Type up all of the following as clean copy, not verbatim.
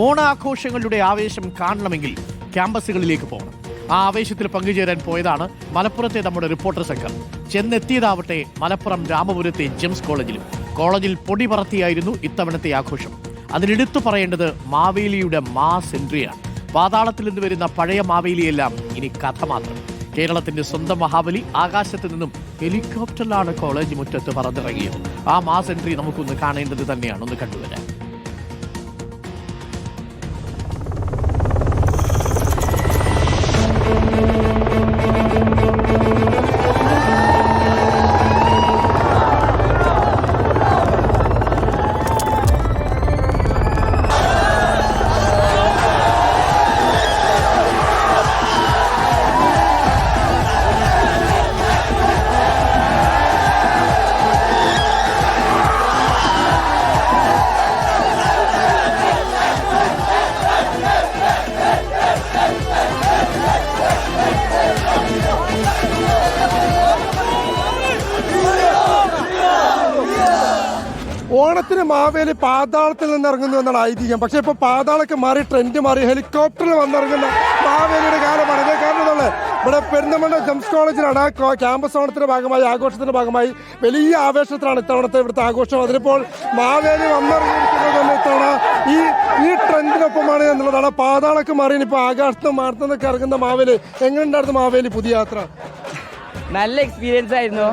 ഓണാഘോഷങ്ങളുടെ ആവേശം കാണണമെങ്കിൽ ക്യാമ്പസുകളിലേക്ക് പോകണം. ആ ആവേശത്തിൽ പങ്കുചേരാൻ പോയതാണ് മലപ്പുറത്തെ നമ്മുടെ റിപ്പോർട്ടർ സംഘം. ചെന്നെത്തിയതാവട്ടെ മലപ്പുറം രാമപുരത്തെ ജെംസ് കോളേജിൽ പൊടി പറത്തിയായിരുന്നു ഇത്തവണത്തെ ആഘോഷം. അതിനെടുത്തു പറയേണ്ടത് മാവേലിയുടെ മാസ് എൻട്രിയാണ്. പാതാളത്തിൽ നിന്ന് വരുന്ന പഴയ മാവേലിയെല്ലാം ഇനി കഥ മാത്രം. കേരളത്തിന്റെ സ്വന്തം മഹാബലി ആകാശത്ത് നിന്നും ഹെലികോപ്റ്ററിലാണ് കോളേജ് മുറ്റത്ത് പറന്നിറങ്ങിയത്. ആ മാസ് എൻട്രി നമുക്കൊന്ന് കാണേണ്ടത് തന്നെയാണ്. ഒന്ന് കണ്ടുവരാൻ. ഓണത്തിന് മാവേലി പാതാളത്തിൽ നിന്ന് ഇറങ്ങുന്നു എന്നാണ് ഐതിഹ്യം. പക്ഷെ ഇപ്പൊ പാതാളൊക്കെ മാറി, ട്രെൻഡ് മാറി, ഹെലികോപ്റ്ററിൽ വന്നിറങ്ങുന്ന മാവേലിയുടെ കാലമാണ്. അതേ കാരണമുള്ളത് ഇവിടെ പെരിന്തൽമണ്ണ ജെംസ് കോളേജിലാണ് ക്യാമ്പസ് ഓണത്തിന്റെ ഭാഗമായി, ആഘോഷത്തിന്റെ ഭാഗമായി വലിയ ആവേശത്തിലാണ് ഇത്തവണത്തെ ഇവിടുത്തെ ആഘോഷം. അതിലിപ്പോൾ മാവേലി വന്നിറങ്ങിയിരിക്കുന്നത് തന്നെ ഇത്തവണ ഈ ട്രെൻഡിനൊപ്പമാണ് എന്നുള്ളതാണ്. പാതാളൊക്കെ മാറി ഇനിയിപ്പോൾ ആകാശത്തും മാർത്തുനിന്നൊക്കെ ഇറങ്ങുന്ന മാവേലി. എങ്ങനെയുണ്ടായിരുന്നു മാവേലി പുതിയ യാത്ര? നല്ല എക്സ്പീരിയൻസ് ആയിരുന്നു.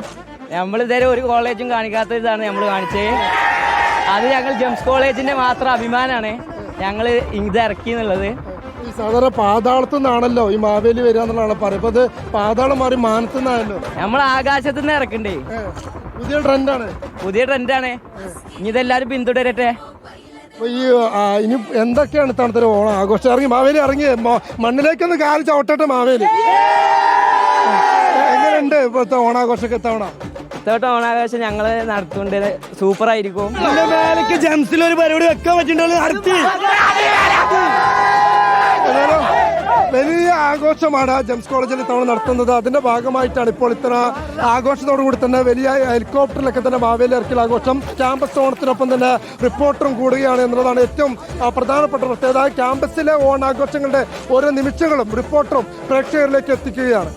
നമ്മളിതുവരെ ഒരു കോളേജും കാണിക്കാത്ത ഇതാണ് നമ്മൾ കാണിച്ചത്. അത് ഞങ്ങൾ ജെംസ് കോളേജിന്റെ മാത്രം അഭിമാനമാണ് ഞങ്ങൾ ഇത് ഇറക്കി എന്നുള്ളത്. ഈ സാധാരണ പാതാളത്തു നിന്നാണല്ലോ ഈ മാവേലി വരിക എന്നുള്ളതാണ് പറയുന്നത്. അത് പാതാളം മാറി മാനത്തു നിന്നാണല്ലോ. നമ്മൾ ആകാശത്തു നിന്ന് ഇറക്കണ്ടേ. പുതിയ ട്രെൻഡാണ്. ഇനി ഇതെല്ലാരും പിന്തുടരട്ടെ. ഈ ഇനി എന്തൊക്കെയാണ് ഇത്തവണത്തെ ഓണം ആഘോഷം? ഇറങ്ങി മാവേലി ഇറങ്ങി മണ്ണിലേക്കൊന്ന് കാല് ചവിട്ടട്ടെ മാവേലി. എങ്ങനെയുണ്ട് ഇപ്പോഴത്തെ ഓണാഘോഷമൊക്കെ ഇത്തവണ? ഓണാഘോഷം ഞങ്ങൾ നടത്തുന്നുണ്ട്. സൂപ്പർ ആയിരിക്കും. ജെംസിൽ ഒരു പരിപാടി വെക്കാൻ പറ്റുന്നുണ്ടോ? നടത്തി വലിയ ആഘോഷമാണ് ജെംസ് കോളേജിൽ ഇത്തവണ നടത്തുന്നത്. അതിന്റെ ഭാഗമായിട്ടാണ് ഇപ്പോൾ ഇത്ര ആഘോഷത്തോടു കൂടി തന്നെ വലിയ ഹെലികോപ്റ്ററിലൊക്കെ തന്നെ മാവേലി ഇറക്കൽ ആഘോഷം. ക്യാമ്പസ് ഓണത്തിനൊപ്പം തന്നെ റിപ്പോർട്ടറും കൂടുകയാണ് എന്നുള്ളതാണ് ഏറ്റവും പ്രധാനപ്പെട്ട പ്രത്യേകത. ക്യാമ്പസിലെ ഓണാഘോഷങ്ങളുടെ ഓരോ നിമിഷങ്ങളും റിപ്പോർട്ടറും പ്രേക്ഷകരിലേക്ക് എത്തിക്കുകയാണ്.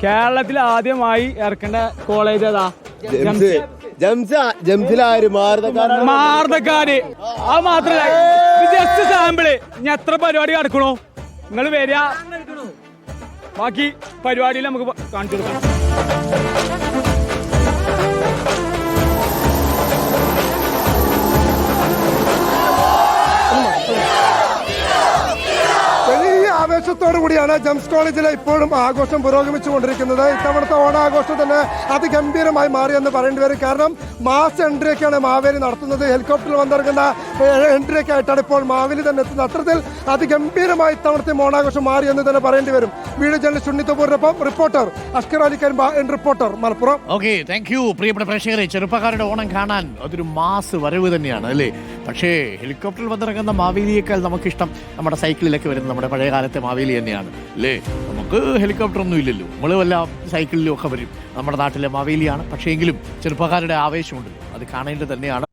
കേരളത്തിൽ ആദ്യമായി ഇറക്കേണ്ട കോളേജ് ഏതാ? മാർദക്കാര്. അത് മാത്രല്ല, ജസ്റ്റ് സാമ്പിള്. ഇനി എത്ര പരിപാടി നടക്കണോ നിങ്ങൾ വരിക, ബാക്കി പരിപാടിയിൽ നമുക്ക് കാണിച്ചു കൊടുക്കണം. ആവേശത്തോടു കൂടിയാണ് ജെംസ് കോളേജിലെ ഇപ്പോഴും ആഘോഷം പുരോഗമിച്ചുകൊണ്ടിരിക്കുന്നത്. ഇത്തവണത്തെ ഓണാഘോഷം തന്നെ അതിഗംഭീരമായി മാറിയെന്ന് പറയേണ്ടി വരും. കാരണം മാസ് എൻട്രിയൊക്കെയാണ് മാവേലി നടത്തുന്നത്. ഹെലികോപ്റ്ററിൽ വന്നിറങ്ങുന്ന എൻട്രിയൊക്കെ ആയിട്ടാണ് ഇപ്പോൾ മാവേലി തന്നെ എത്തുന്നത്. അത്തരത്തിൽ അതിഗംഭീരമായി ഇത്തവണത്തെ ഓണാഘോഷം മാറിയെന്ന് തന്നെ പറയേണ്ടി വരും. വീഡിയോ ജേർണലിസ്റ്റ് ഉണ്ണിത്തപൂരിനൊപ്പം reporter Ashkar Ali Karimba, reporter Malappuram. Okay, thank you. പ്രിയപ്പെട്ട പ്രേക്ഷകരെ, ചെറുപ്പക്കാരുടെ ഓണം കാണാൻ അതൊരു മാസ് വരവ് തന്നെയാണ് അല്ലേ? പക്ഷേ ഹെലികോപ്റ്ററിൽ വന്നിറങ്ങുന്ന മാവേലിയേക്കാൾ നമുക്കിഷ്ടം നമ്മുടെ സൈക്കിളിലൊക്കെ വരുന്ന നമ്മുടെ പഴയ കാലത്തെ മാവേലി തന്നെയാണ് അല്ലേ? നമുക്ക് ഹെലികോപ്റ്റർ ഒന്നും ഇല്ലല്ലോ, നമ്മൾ വല്ല സൈക്കിളിലും ഒക്കെ വരും. നമ്മുടെ നാട്ടിലെ മാവേലിയാണ്. പക്ഷേ എങ്കിലും ചെറുപ്പക്കാരുടെ ആവേശമുണ്ടല്ലോ, അത് കാണേണ്ടത് തന്നെയാണ്.